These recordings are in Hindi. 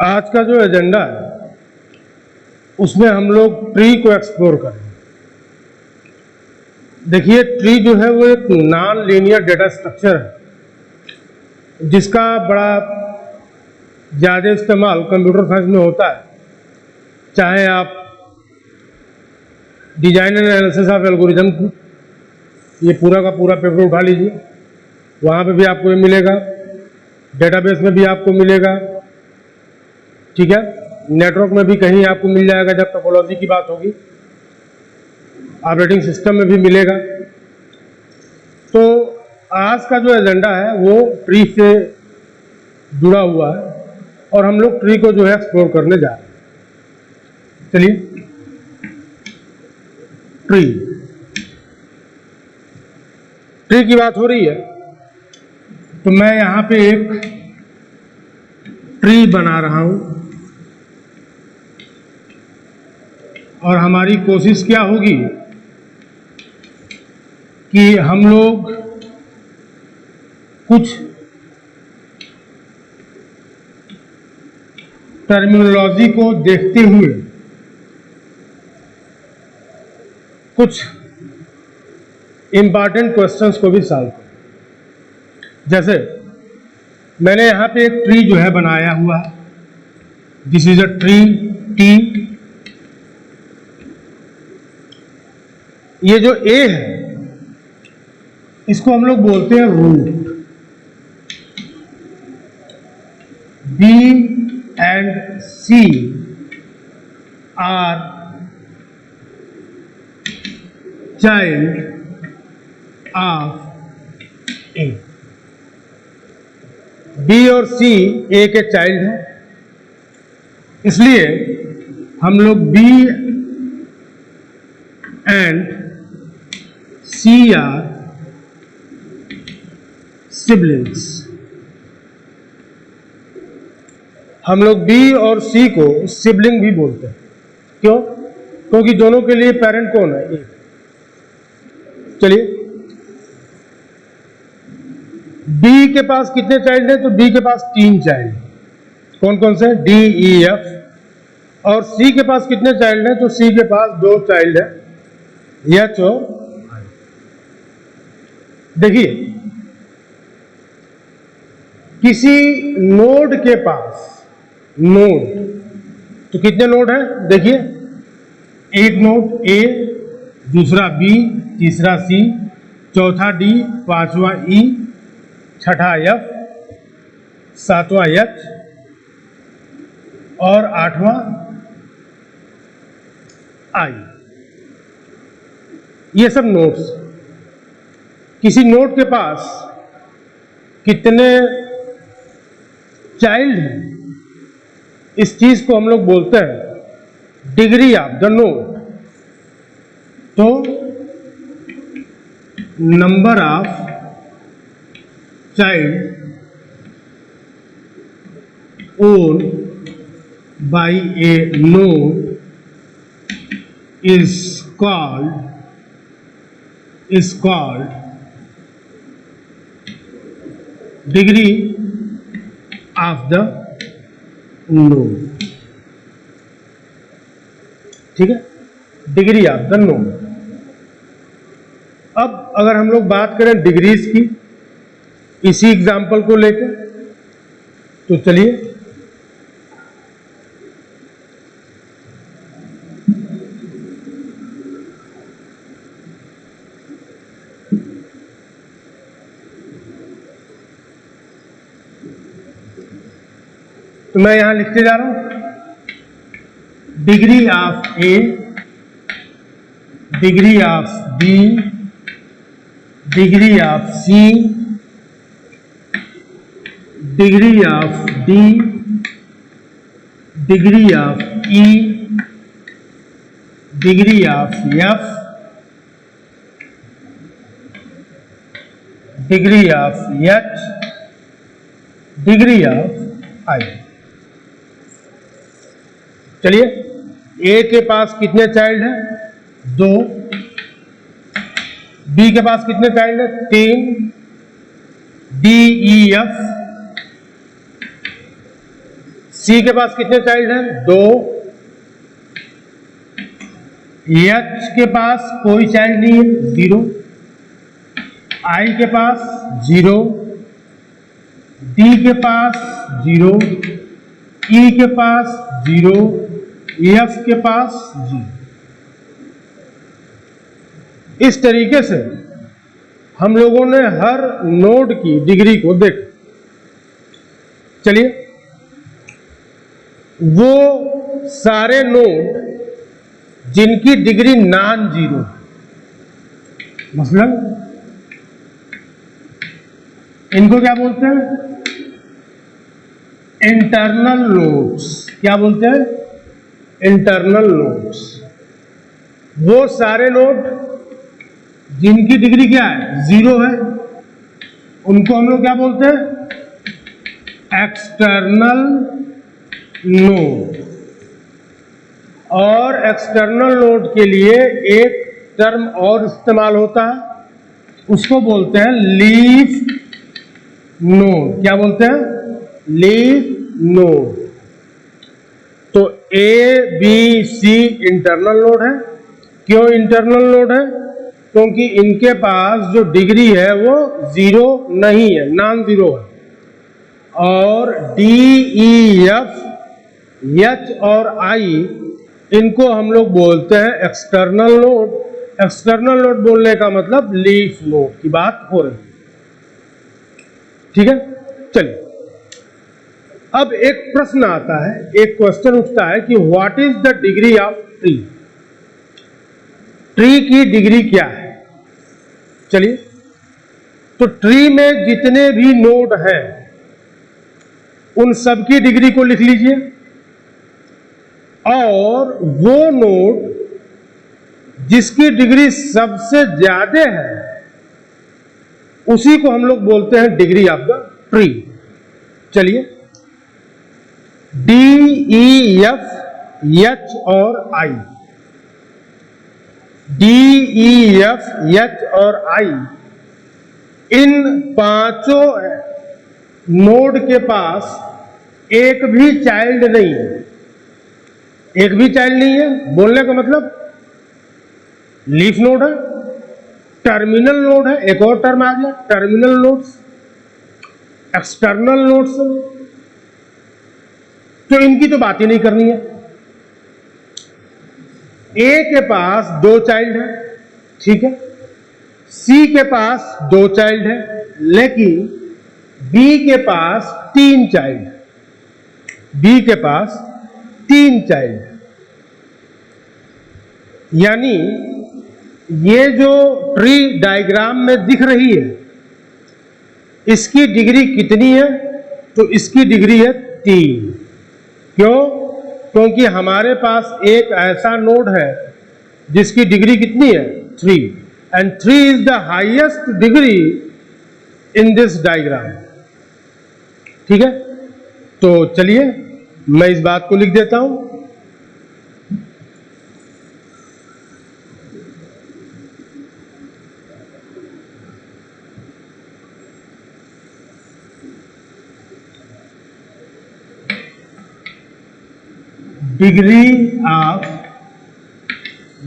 आज का जो एजेंडा है उसमें हम लोग ट्री को एक्सप्लोर करें। देखिए, ट्री जो है वो एक नॉन लीनियर डेटा स्ट्रक्चर है जिसका बड़ा ज़्यादा इस्तेमाल कंप्यूटर साइंस में होता है। चाहे आप design and analysis of algorithm ये पूरा का पूरा पेपर उठा लीजिए, वहाँ पे भी आपको ये मिलेगा, डेटाबेस में भी आपको मिलेगा, ठीक है, नेटवर्क में भी कहीं आपको मिल जाएगा जब टोपोलॉजी की बात होगी, ऑपरेटिंग सिस्टम में भी मिलेगा। तो आज का जो एजेंडा है वो ट्री से जुड़ा हुआ है और हम लोग ट्री को जो है एक्सप्लोर करने जा रहे हैं। चलिए, ट्री की बात हो रही है तो मैं यहां पे एक ट्री बना रहा हूं और हमारी कोशिश क्या होगी कि हम लोग कुछ टर्मिनोलॉजी को देखते हुए कुछ इंपॉर्टेंट क्वेश्चंस को भी सॉल्व करें। जैसे मैंने यहां पे एक ट्री जो है बनाया हुआ है, this is a tree T. ये जो ए है इसको हम लोग बोलते हैं root. B and C are child of A. B और सी ए के चाइल्ड हैं, इसलिए हम लोग B and C are siblings. हम लोग बी और सी को सिबलिंग भी बोलते हैं। क्यों? क्योंकि दोनों के लिए पेरेंट कौन है? एक। चलिए, बी के पास कितने चाइल्ड हैं? तो बी के पास 3 चाइल्ड। कौन कौन से? D, E, F. और सी के पास कितने चाइल्ड हैं? तो सी के पास 2 चाइल्ड है, एच और आई। देखिए, किसी नोड के पास तो कितने नोड हैं? देखिए, एक नोड ए, दूसरा बी, तीसरा सी, चौथा डी, पांचवा ई, छठा एफ, सातवां एच और आठवां आई। ये सब नोड्स। किसी नोड के पास कितने चाइल्ड हैं, इस चीज को हम लोग बोलते हैं डिग्री ऑफ द नोड। तो number of child owned by a node is called degree of the node। ठीक है, डिग्री ऑफ द नोड। अब अगर हम लोग बात करें डिग्रीज की इसी एग्जाम्पल को लेकर, तो चलिए, तो मैं यहां लिखते जा रहा हूं degree of A, degree of B, degree of C, degree of D, degree of E, degree of F, degree of H, degree of I. चलिए, ए के पास कितने चाइल्ड हैं? 2। बी के पास कितने चाइल्ड हैं? 3। डी, ई, एफ, सी के पास कितने चाइल्ड हैं? 2। एच के पास कोई चाइल्ड नहीं है, 0। आई के पास 0, डी के पास 0, ई के पास 0, एफ के पास 0। इस तरीके से हम लोगों ने हर नोड की डिग्री को देखा। चलिए, वो सारे नोड जिनकी डिग्री नॉन जीरो, मसलन इनको क्या बोलते हैं? Internal nodes. क्या बोलते हैं? Internal nodes. वो सारे नोड जिनकी डिग्री क्या है? 0 है, उनको हम लोग क्या बोलते हैं? External node. और एक्सटर्नल नोड के लिए एक टर्म और इस्तेमाल होता है, उसको बोलते हैं लीफ नोड। क्या बोलते हैं? Leaf node. तो A B C internal node है। क्यों इंटरनल नोड है? क्योंकि इनके पास जो डिग्री है वो 0 नहीं है, नॉन जीरो है। और डी ई एफ एच और आई, इनको हम लोग बोलते हैं एक्सटर्नल नोड। एक्सटर्नल नोड बोलने का मतलब लीफ नोड की बात हो रही है। ठीक है, चलिए अब एक प्रश्न आता है, एक क्वेश्चन उठता है कि what is the degree of tree? Tree की डिग्री क्या है? चलिए, तो ट्री में जितने भी नोड हैं उन सब की डिग्री को लिख लीजिए, और वो नोड जिसकी डिग्री सबसे ज्यादा है उसी को हम लोग बोलते हैं डिग्री ऑफ द ट्री। चलिए, डी ई एफ एच और आई, डी ई एफ एच और आई, इन पांचों नोड के पास एक भी चाइल्ड नहीं है। एक भी चाइल्ड नहीं है बोलने का मतलब लीफ नोड है, टर्मिनल नोड है। एक और टर्म आ गया, टर्मिनल नोड्स, एक्सटर्नल नोड्स। तो इनकी तो बात ही नहीं करनी है। ए के पास 2 चाइल्ड है, ठीक है, सी के पास 2 चाइल्ड है, लेकिन बी के पास 3 चाइल्ड है। बी के पास 3 चाइल्ड है। यानी ये जो ट्री डायग्राम में दिख रही है, इसकी डिग्री कितनी है? तो इसकी डिग्री है 3। क्यों? क्योंकि हमारे पास एक ऐसा नोड है जिसकी डिग्री कितनी है? 3, and 3 is the highest degree in this diagram. ठीक है, तो चलिए मैं इस बात को लिख देता हूं। Degree of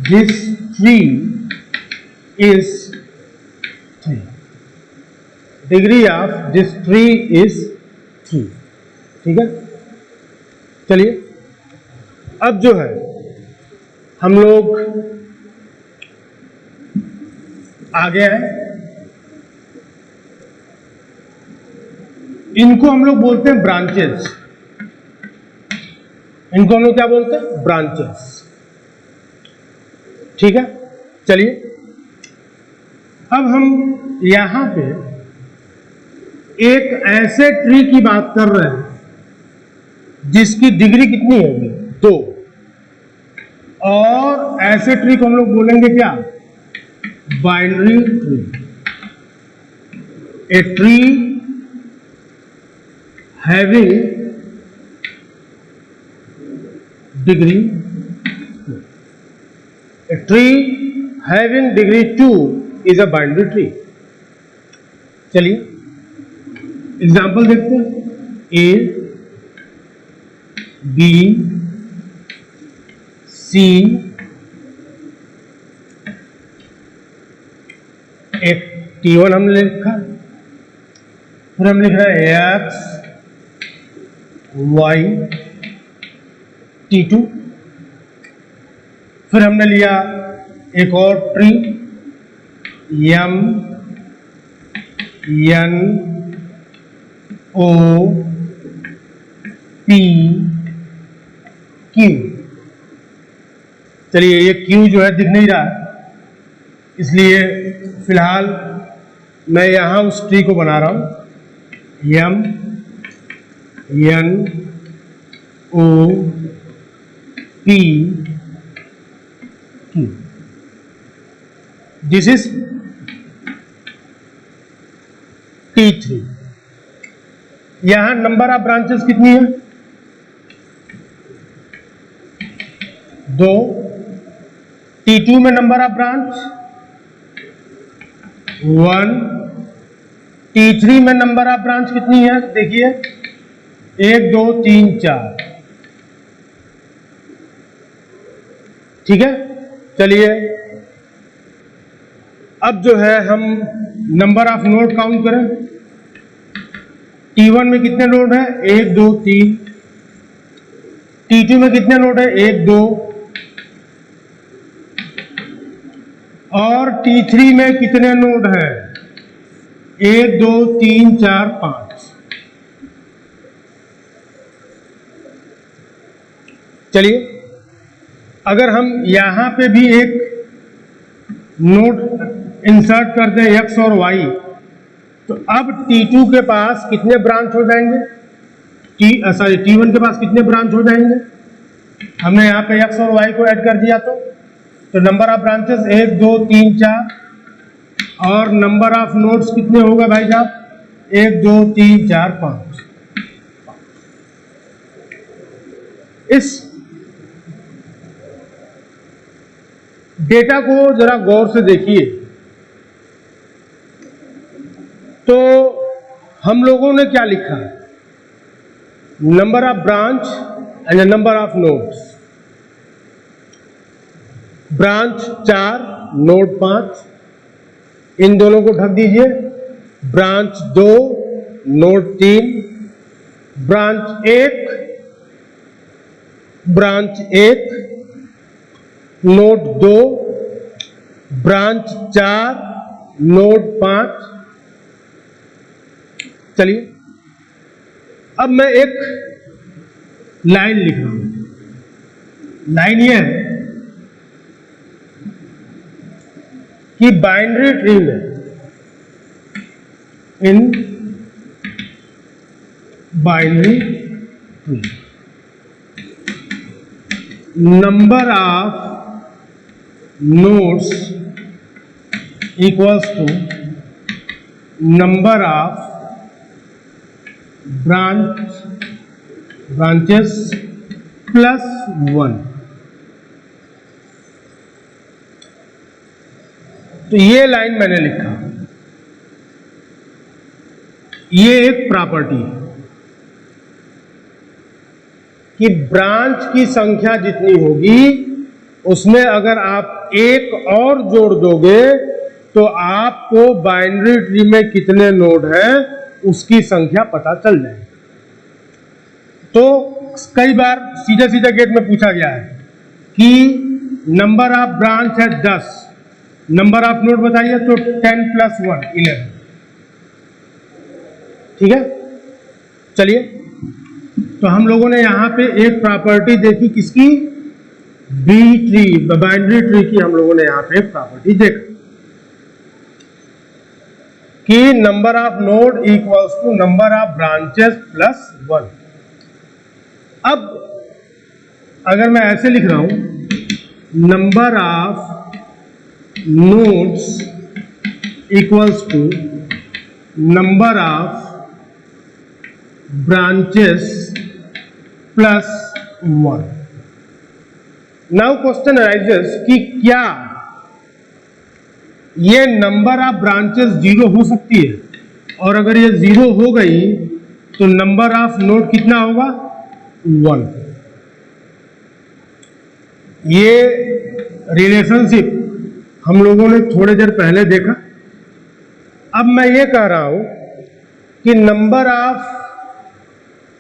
this tree is 3. Degree of this tree is 3. ठीक है, चलिए अब जो है हम लोग आगे हैं। इनको हम लोग बोलते हैं ब्रांचेस। इनको हम लोग क्या बोलते हैं? ब्रांचेस। ठीक है, चलिए अब हम यहां पे एक ऐसे ट्री की बात कर रहे हैं जिसकी डिग्री कितनी होगी? 2। और ऐसे ट्री को हम लोग बोलेंगे क्या? Binary tree. A tree having degree, a tree having degree 2 is a binary tree. चलिए एग्जाम्पल देखते हैं। A, बी सी एक T1 हमने लिखा, फिर हम लिख रहे हैं एक्स वाई T2, फिर हमने लिया एक और tree M N O P Q. चलिए ये क्यू जो है दिख नहीं रहा है, इसलिए फिलहाल मैं यहां उस ट्री को बना रहा हूं M N O P Q. This is T3। यहां नंबर ऑफ ब्रांचेस कितनी है? 2। T2 में नंबर ऑफ ब्रांच 1। T3 में नंबर ऑफ ब्रांच कितनी है? देखिए 1 2 3 4। ठीक है, चलिए अब जो है हम नंबर ऑफ नोड काउंट करें। T1 में कितने नोड है? 1 2 3। T2 में कितने नोड है? 1 2। और T3 में कितने नोड है? 1 2 3 4 5। चलिए अगर हम यहां पे भी एक नोड इंसर्ट कर दें x और y, तो अब T2 के पास कितने ब्रांच हो जाएंगे? T1 के पास कितने ब्रांच हो जाएंगे? हमने यहाँ पे x और y को ऐड कर दिया तो नंबर ऑफ ब्रांचेस 1 2 3 4। और नंबर ऑफ नोड्स कितने होगा भाई साहब? 1 2 3 4 5। इस डेटा को जरा गौर से देखिए तो हम लोगों ने क्या लिखा है? Number of branch and number of nodes. Branch 4 node 5, इन दोनों को ढक दीजिए। Branch 2 node 3, branch 1 node 2, branch 4 node 5। चलिए अब मैं एक लाइन लिख रहा हूं। लाइन ये है कि बाइनरी ट्री में in binary tree number of nodes equals to number of branches plus 1। तो ये लाइन मैंने लिखा, ये एक प्रॉपर्टी है कि ब्रांच की संख्या जितनी होगी उसमें अगर आप एक और जोड़ दोगे तो आपको बाइनरी ट्री में कितने नोड हैं उसकी संख्या पता चल जाएगी। तो कई बार सीधे सीधे गेट में पूछा गया है कि नंबर ऑफ ब्रांच है 10, नंबर ऑफ नोड बताइए, तो 10 + 1 11। ठीक है, चलिए तो हम लोगों ने यहां पे एक प्रॉपर्टी देखी, किसकी? बी ट्री, बाइनरी ट्री की हम लोगों ने यहां पे प्रॉपर्टी देखा कि number of node equals to number of branches plus 1। अब अगर मैं ऐसे लिख रहा हूं, number of nodes equals to number of branches plus 1। Now question arises कि क्या ये नंबर ऑफ ब्रांचेस 0 हो सकती है? और अगर ये 0 हो गई तो नंबर ऑफ नोड कितना होगा? 1। ये रिलेशनशिप हम लोगों ने थोड़ी देर पहले देखा। अब मैं ये कह रहा हूं कि नंबर ऑफ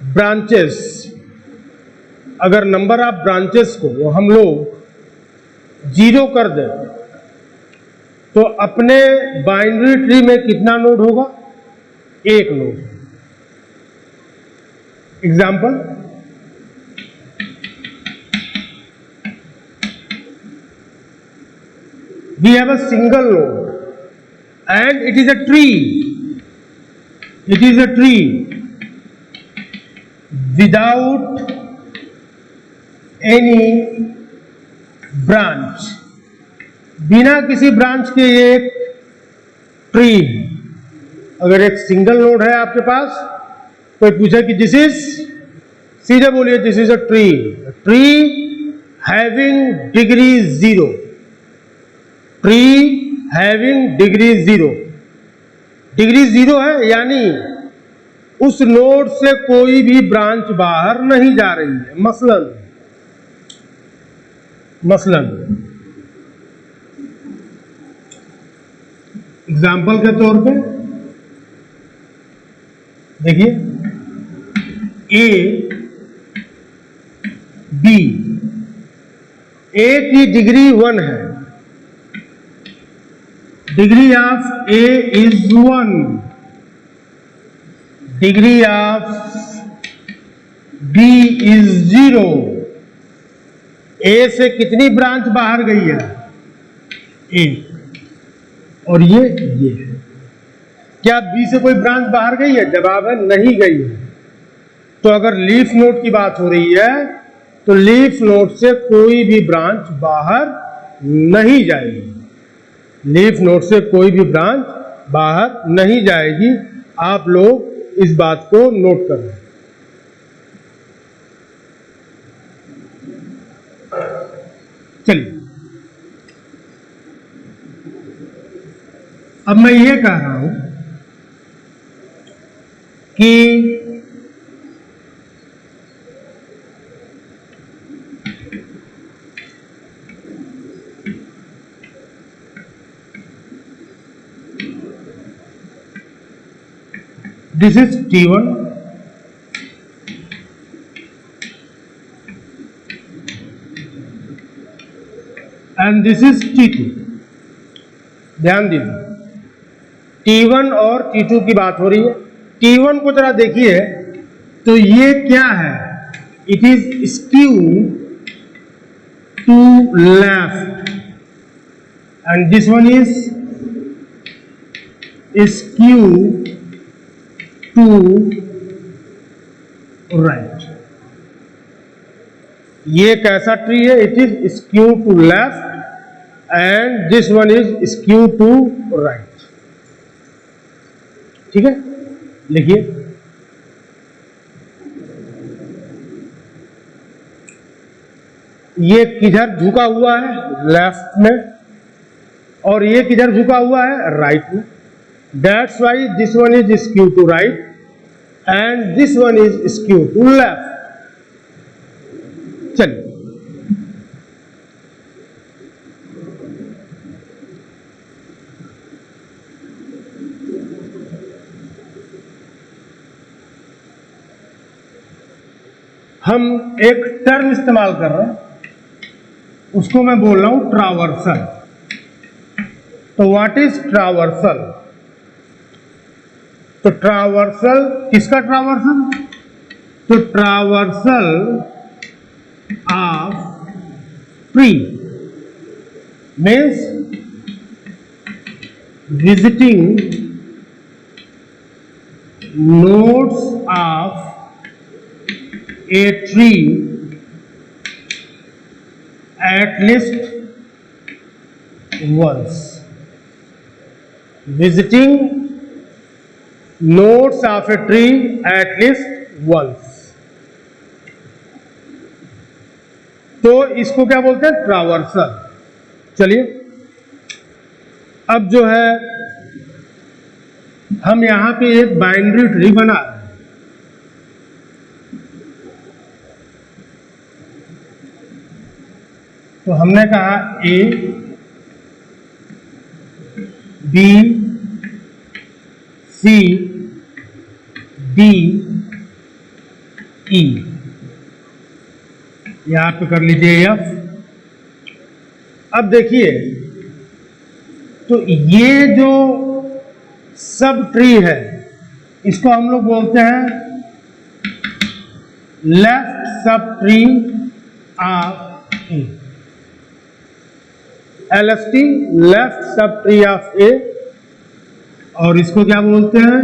ब्रांचेस, अगर नंबर ऑफ ब्रांचेस को हम लोग 0 कर दें तो अपने बाइनरी ट्री में कितना नोड होगा? 1 node. Example, we have a single node and it is a tree. It is a tree without any branch. बिना किसी ब्रांच के ये एक ट्री। अगर एक सिंगल नोड है आपके पास, कोई पूछे कि दिस इज, सीधे बोलिए this is a tree. Tree having degree 0। Tree having degree 0। Degree 0 है यानी उस नोड से कोई भी ब्रांच बाहर नहीं जा रही है। मसलन एग्जाम्पल के तौर पे देखिए, ए बी, ए की डिग्री 1 है। Degree of A is 1, degree of B is 0। A से कितनी ब्रांच बाहर गई है? ए। और ये है। क्या बी से कोई ब्रांच बाहर गई है? जवाब है नहीं गई है। तो अगर लीफ नोड की बात हो रही है तो लीफ नोड से कोई भी ब्रांच बाहर नहीं जाएगी। लीफ नोड से कोई भी ब्रांच बाहर नहीं जाएगी। आप लोग इस बात को नोट कर लें। चलिए, अब मैं ये कह रहा हूं कि this is T1 and this is T2। ध्यान दीजिए, T1 और T2 की बात हो रही है। T1 को जरा देखिए तो ये क्या है? It is skew to left and this one is skew to right. ये कैसा ट्री है? It is skew to left and this one is skew to right. ठीक है, लिखिए। ये किधर झुका हुआ है? लेफ्ट में। और ये किधर झुका हुआ है? राइट में। That's why this one is skew to right and this one is skew to left। चलिए, हम एक टर्म इस्तेमाल कर रहे हैं, उसको मैं बोल रहा हूं ट्रावर्सल। तो व्हाट इज ट्रावर्सल? तो ट्रावर्सल, किसका ट्रावर्सल? तो traversal of tree means visiting nodes of a tree at least once। visiting nodes of a tree at least once। तो इसको क्या बोलते हैं? ट्रावर्सल। चलिए, अब जो है हम यहां पे एक बाइनरी ट्री बना रहे हैं। तो हमने कहा ए बी सी डी ई, यहां पे कर लीजिए एफ। अब देखिए, तो ये जो सब ट्री है इसको हम लोग बोलते हैं left subtree of A, LST, left subtree of A. और इसको क्या बोलते हैं?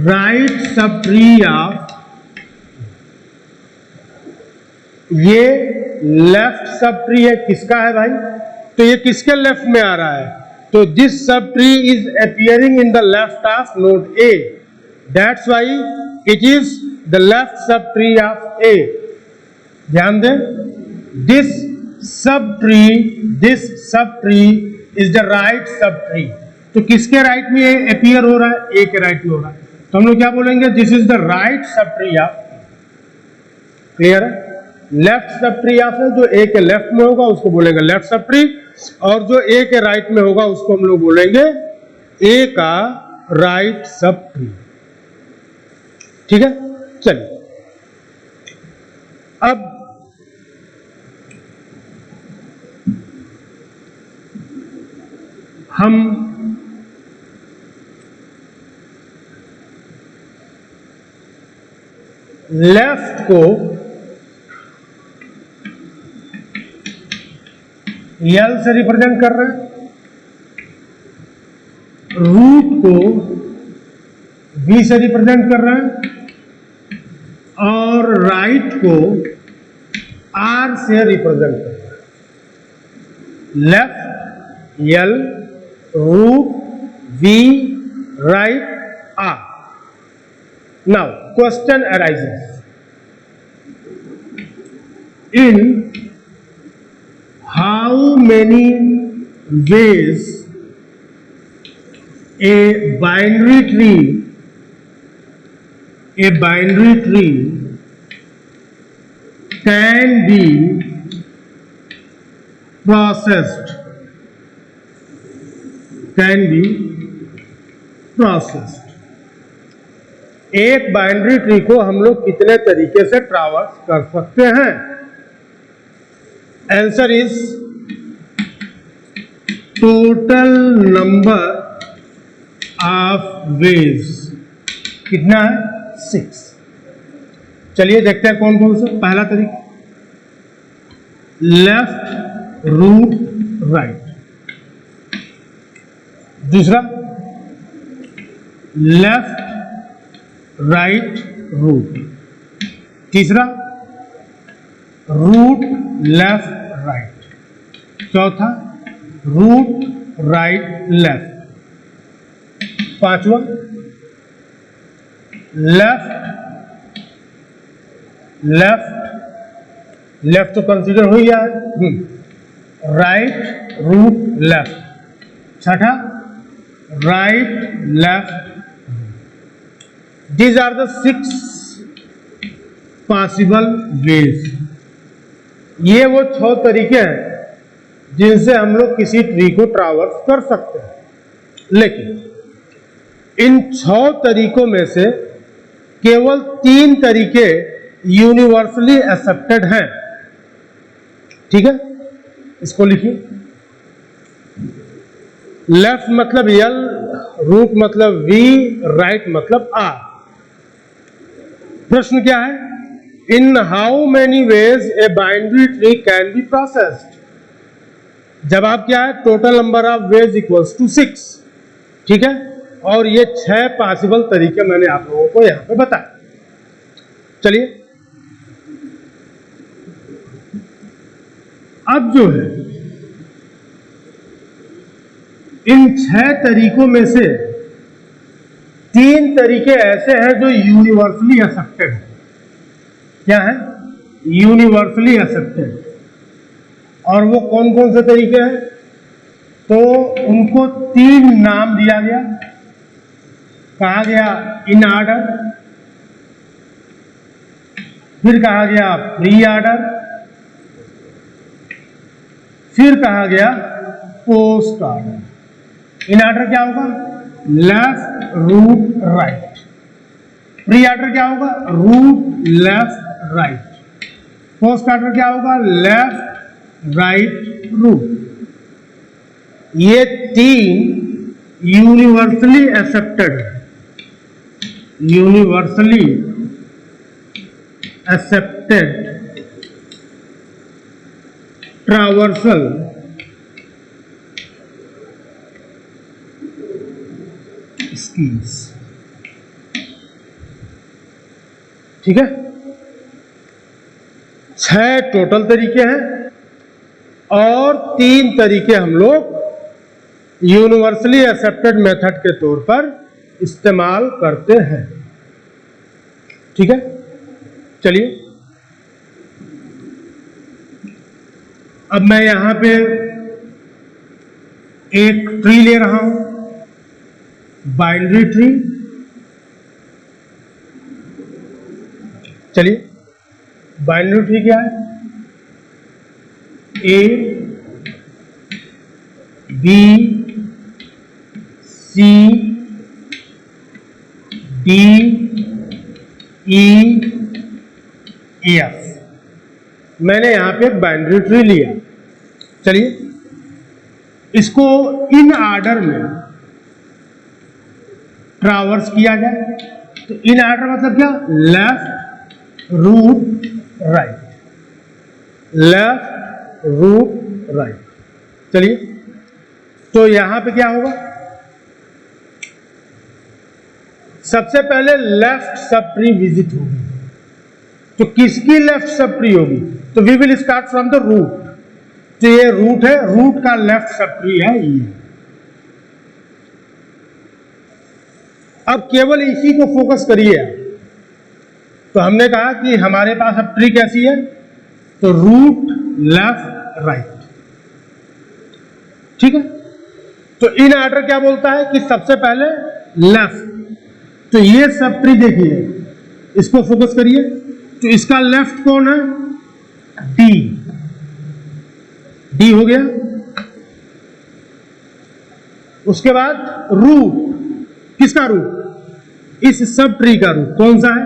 Right subtree of. ये लेफ्ट सब ट्री है, किसका है भाई? तो ये किसके लेफ्ट में आ रहा है? तो this subtree is appearing in the left of node A, that's why it is the left subtree of A. ध्यान दें, this subtree is the right subtree. तो किसके राइट में अपीयर हो रहा है? ए के राइट में हो रहा है। तो हम लोग क्या बोलेंगे? This is the right subtree of. Clear है? लेफ्ट सब ट्री ऑफ है, जो ए के लेफ्ट में होगा उसको बोलेंगे लेफ्ट सब ट्री, और जो ए के राइट में होगा उसको हम लोग बोलेंगे ए का राइट सब ट्री। ठीक है, चलिए अब हम लेफ्ट को L से रिप्रेजेंट कर रहे हैं, रूट को V से रिप्रेजेंट कर रहे हैं, और राइट को R से रिप्रेजेंट कर रहे हैं। Left L, root V, right R। Now question arises, in how many ways a binary tree can be processed? एक बाइनरी ट्री को हम लोग कितने तरीके से ट्रावर्स कर सकते हैं? Answer is total number of veg. कितना है? 6। चलिए देखते हैं कौन कौन से। पहला तरीका लेफ्ट रूट राइट, दूसरा लेफ्ट राइट रूट, तीसरा रूट लेफ्ट राइट, चौथा रूट राइट लेफ्ट, पांचवा लेफ्ट तो कंसीडर हो गया है, राइट रूट लेफ्ट, छठा right left. These are the 6 possible ways। ये वो 6 तरीके हैं जिनसे हम लोग किसी ट्री को ट्रावर्स कर सकते हैं, लेकिन इन 6 तरीकों में से केवल 3 तरीके यूनिवर्सली एक्सेप्टेड हैं। ठीक है, इसको लिखिए। लेफ्ट मतलब L, रूट मतलब V, राइट मतलब R। प्रश्न क्या है? In how many ways a binary tree can be processed. जवाब क्या है? Total number of ways equals to 6। ठीक है, और ये 6 पॉसिबल तरीके मैंने आप लोगों को यहां पे बताया। चलिए अब जो है इन 6 तरीकों में से 3 तरीके ऐसे हैं जो यूनिवर्सली एक्सेप्टेड है। क्या है? Universally accepted. और वो कौन कौन से तरीके हैं? तो उनको 3 नाम दिया गया। कहा गया इन ऑर्डर, फिर कहा गया प्री ऑर्डर, फिर कहा गया पोस्ट ऑर्डर। इन ऑर्डर क्या होगा? Left root right. Pre order क्या होगा? Root left right. Post order क्या होगा? Left right root. ये तीन यूनिवर्सली एक्सेप्टेड है, यूनिवर्सली एक्सेप्टेड ट्रावर्सल स्कीम्स। ठीक है, 6 टोटल तरीके हैं और 3 तरीके हम लोग यूनिवर्सली एक्सेप्टेड मेथड के तौर पर इस्तेमाल करते हैं। ठीक है, चलिए अब मैं यहां पे एक ट्री ले रहा हूं, बाइनरी ट्री। चलिए, बाइनरी ट्री क्या है? A B C D E F. मैंने यहां पे एक बाइनरी ट्री लिया। चलिए, इसको इन ऑर्डर में ट्रावर्स किया जाए। तो इन ऑर्डर मतलब क्या? Left root right, left root right. चलिए, तो यहां पे क्या होगा? सबसे पहले लेफ्ट सब ट्री विजिट होगी। तो किसकी लेफ्ट सब ट्री होगी? तो we will start from the root. तो ये रूट है, रूट का लेफ्ट सब ट्री है ये। अब केवल इसी को फोकस करिए। तो हमने कहा कि हमारे पास अब ट्री कैसी है? तो रूट लेफ्ट राइट। ठीक है, तो इन ऑर्डर क्या बोलता है कि सबसे पहले लेफ्ट। तो ये सब ट्री देखिए, इसको फोकस करिए। तो इसका लेफ्ट कौन है? डी। डी हो गया। उसके बाद रूट, किसका रूट? इस सब ट्री का रूट कौन सा है?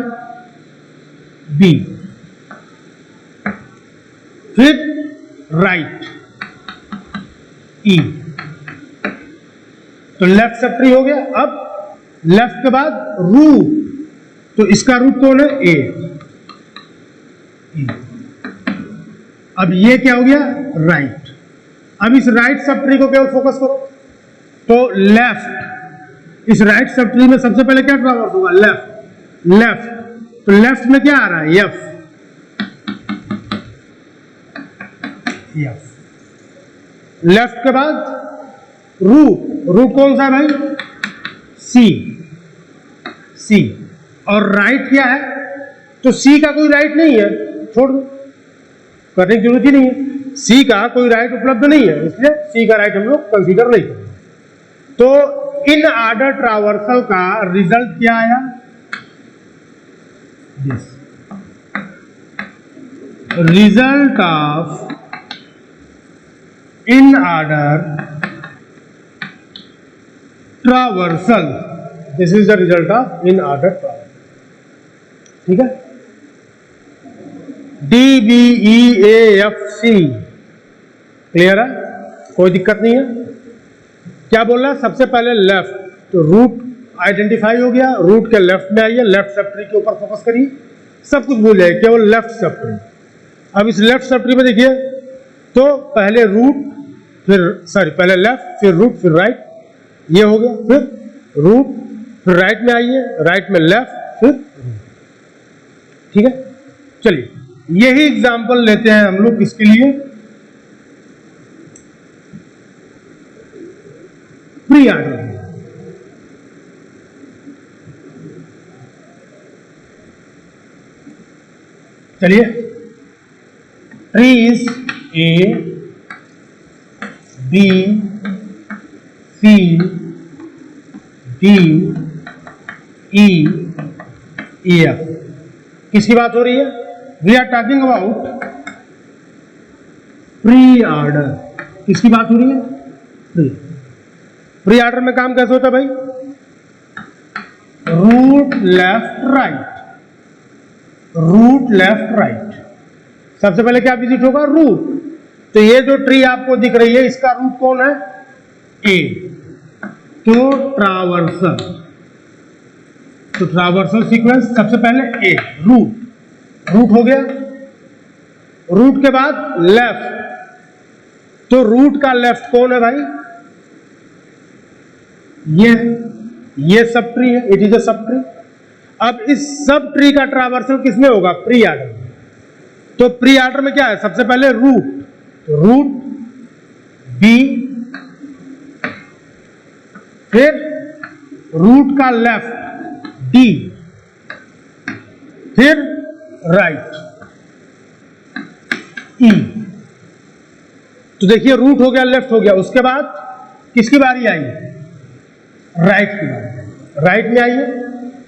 बी। फिर राइट, ई। तो लेफ्ट सब ट्री हो गया। अब लेफ्ट के बाद रूट, तो इसका रूट कौन है? ए। अब ये क्या हो गया? राइट। अब इस राइट सब ट्री को केवल फोकस करो। तो लेफ्ट, इस राइट सब ट्री में सबसे पहले क्या ट्रावर्स होगा? लेफ्ट। लेफ्ट, तो लेफ्ट में क्या आ रहा है? एफ। एफ। लेफ्ट के बाद रूट, रूट कौन सा है भाई? सी। सी। और राइट क्या है? तो सी का कोई राइट नहीं है, छोड़ दो, करने की जरूरत ही नहीं है। सी का कोई राइट उपलब्ध नहीं है, इसलिए सी का राइट हम लोग कंसीडर नहीं करेंगे। तो इन ऑर्डर ट्रावर्सल का रिजल्ट क्या आया? This result of in order traversal. This is the result of in order traversal. ठीक है, D B E A F C. Clear है? कोई दिक्कत नहीं है। क्या बोल रहा है? सबसे पहले लेफ्ट। तो रूट आइडेंटिफाई हो गया, रूट के लेफ्ट में आइए, लेफ्ट सब ट्री के ऊपर फोकस करिए, सब कुछ भूल जाइए, केवल लेफ्ट सब ट्री। अब इस लेफ्ट सब ट्री में देखिए, तो पहले रूट, फिर पहले लेफ्ट, फिर रूट, फिर राइट, ये हो गया। फिर रूट, फिर राइट में आइए, राइट में लेफ्ट, फिर रूट। ठीक है, चलिए यही एग्जाम्पल लेते हैं हम लोग किसके लिए? Pre order. चलिए, trees A B C D E F. किसकी बात हो रही है? We are talking about pre order. किसकी बात हो रही है? प्री। प्री ऑर्डर में काम कैसे होता है भाई? Root left right, root left right. सबसे पहले क्या विजिट होगा? रूट। तो ये जो ट्री आपको दिख रही है इसका रूट कौन है? ए। तो ट्रावर्सल, तो ट्रावर्सल सीक्वेंस सबसे पहले ए, रूट। रूट हो गया। रूट के बाद लेफ्ट, तो रूट का लेफ्ट कौन है भाई? ये सब ट्री है, it is a sub tree. अब इस सब ट्री का ट्रावर्सल किसमें होगा? प्री ऑर्डर में। तो प्री ऑर्डर में क्या है? सबसे पहले रूट, तो रूट बी, फिर रूट का लेफ्ट डी, फिर राइट ई। तो देखिए रूट हो गया, लेफ्ट हो गया, उसके बाद किसकी बारी आई? राइट की बारी। राइट में आइए।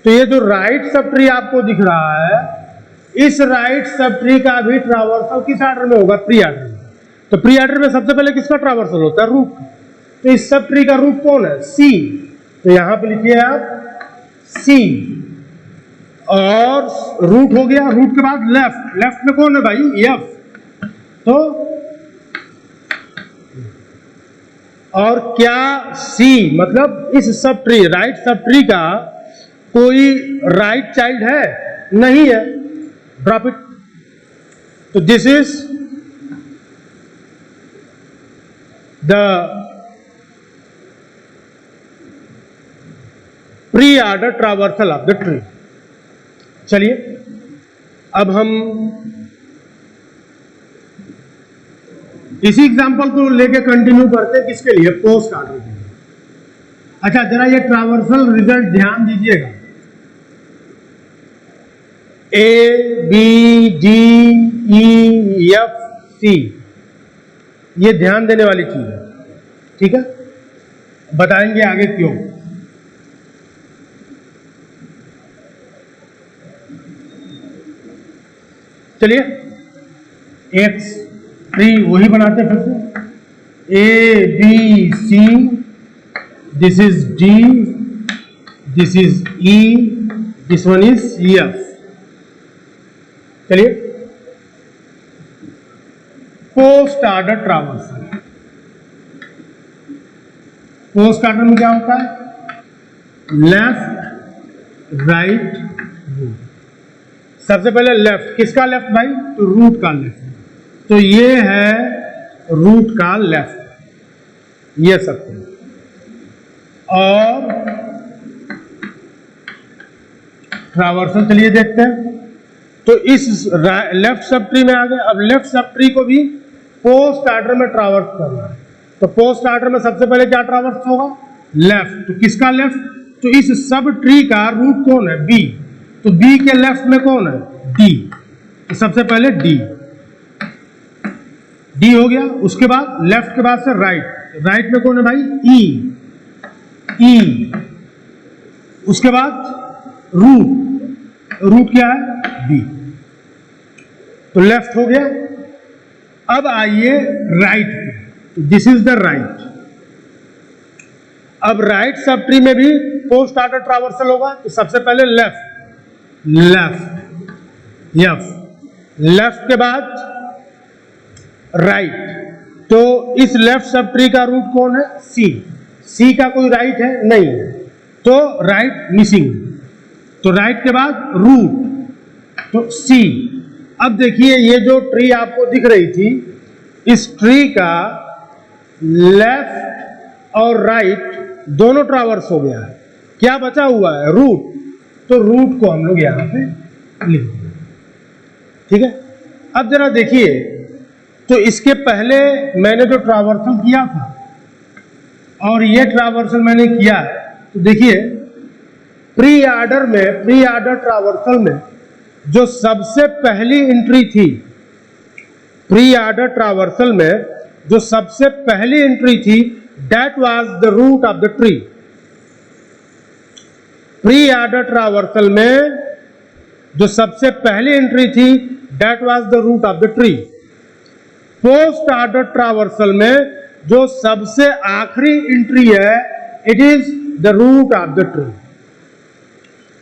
तो ये जो राइट सब ट्री आपको दिख रहा है, इस राइट सब ट्री का भी ट्रावर्सल किस ऑर्डर में होगा? प्री ऑर्डर में। तो प्री ऑर्डर में सबसे पहले किसका ट्रावर्सल होता है? रूट। तो इस सब ट्री का रूट कौन है? सी। तो यहां पे लिखिए आप सी। और रूट हो गया, रूट के बाद लेफ्ट। लेफ्ट में कौन है भाई? एफ। तो और क्या सी मतलब इस sub tree, right sub tree का कोई राइट चाइल्ड है? नहीं है, ड्रॉप इट। तो this is the pre order traversal of the tree. चलिए अब हम इसी एग्जांपल को लेके कंटिन्यू करते हैं। किसके लिए? पोस्ट ऑर्डर के लिए। अच्छा जरा ये ट्रावर्सल रिजल्ट ध्यान दीजिएगा। A B D E F C, ये ध्यान देने वाली चीज है, ठीक है? बताएंगे आगे क्यों। चलिए एक्स ट्री वही बनाते फिर से। A B C, this is D, this is E, this one is F. चलिए post order traversal. Post order में क्या होता है? Left right root. सबसे पहले लेफ्ट, किसका लेफ्ट भाई? तो रूट का लेफ्ट। तो ये है रूट का लेफ्ट, ये सब। और ट्रावर्सल चलिए देखते हैं। तो इस लेफ्ट सब ट्री में आ गए। अब लेफ्ट सब ट्री को भी पोस्ट ऑर्डर में ट्रावर्स करना है। तो पोस्ट ऑर्डर में सबसे पहले क्या ट्रावर्स होगा? लेफ्ट। तो किसका लेफ्ट? तो इस सब ट्री का रूट कौन है? बी। तो बी के लेफ्ट में कौन है? डी। तो सबसे पहले डी, डी हो गया। उसके बाद लेफ्ट के बाद से राइट। राइट में कौन है भाई? ई, ई। उसके बाद रूट, रूट क्या है? बी। तो लेफ्ट हो गया। अब आइए राइट पे। This is the right. अब राइट सब ट्री में भी पोस्ट ऑर्डर ट्रावर्सल होगा। तो सबसे पहले लेफ्ट, लेफ्ट एफ, लेफ्ट के बाद राइट। तो इस लेफ्ट सब ट्री का रूट कौन है? सी। सी का कोई राइट है? नहीं, तो राइट मिसिंग। तो राइट के बाद रूट, तो सी। अब देखिए ये जो ट्री आपको दिख रही थी, इस ट्री का लेफ्ट और राइट दोनों ट्रावर्स हो गया है। क्या बचा हुआ है? रूट। तो रूट को हम लोग यहां पे लिख देंगे, ठीक है? अब जरा देखिए, तो इसके पहले मैंने जो ट्रावर्सल किया था और ये ट्रावर्सल मैंने किया है, तो देखिए प्री ऑर्डर में, प्री ऑर्डर ट्रावर्सल में जो सबसे पहली एंट्री थी, प्री ऑर्डर ट्रावर्सल में जो सबसे पहली एंट्री थी, that was the root of the tree. Pre order traversal में जो सबसे पहली एंट्री थी, that was the root of the tree. Post order traversal में जो सबसे आखिरी एंट्री है, it is the root of the tree,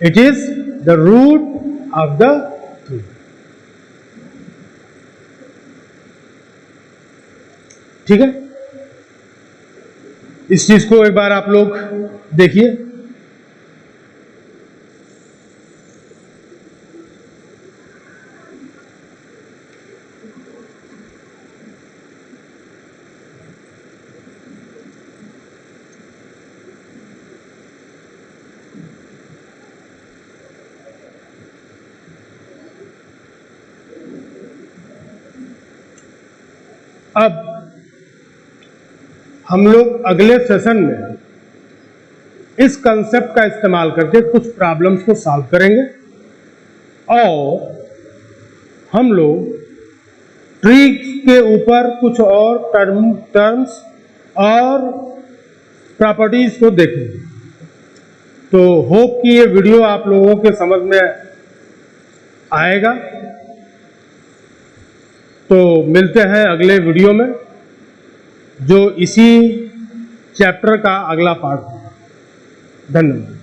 it is the root of the tree. ठीक है, इस चीज को एक बार आप लोग देखिए। अब हम लोग अगले सेशन में इस कंसेप्ट का इस्तेमाल करके कुछ प्रॉब्लम्स को सॉल्व करेंगे और हम लोग ट्री के ऊपर कुछ और टर्म्स और प्रॉपर्टीज को देखेंगे। तो होप कि ये वीडियो आप लोगों के समझ में आएगा। तो मिलते हैं अगले वीडियो में, जो इसी चैप्टर का अगला पार्ट है। धन्यवाद।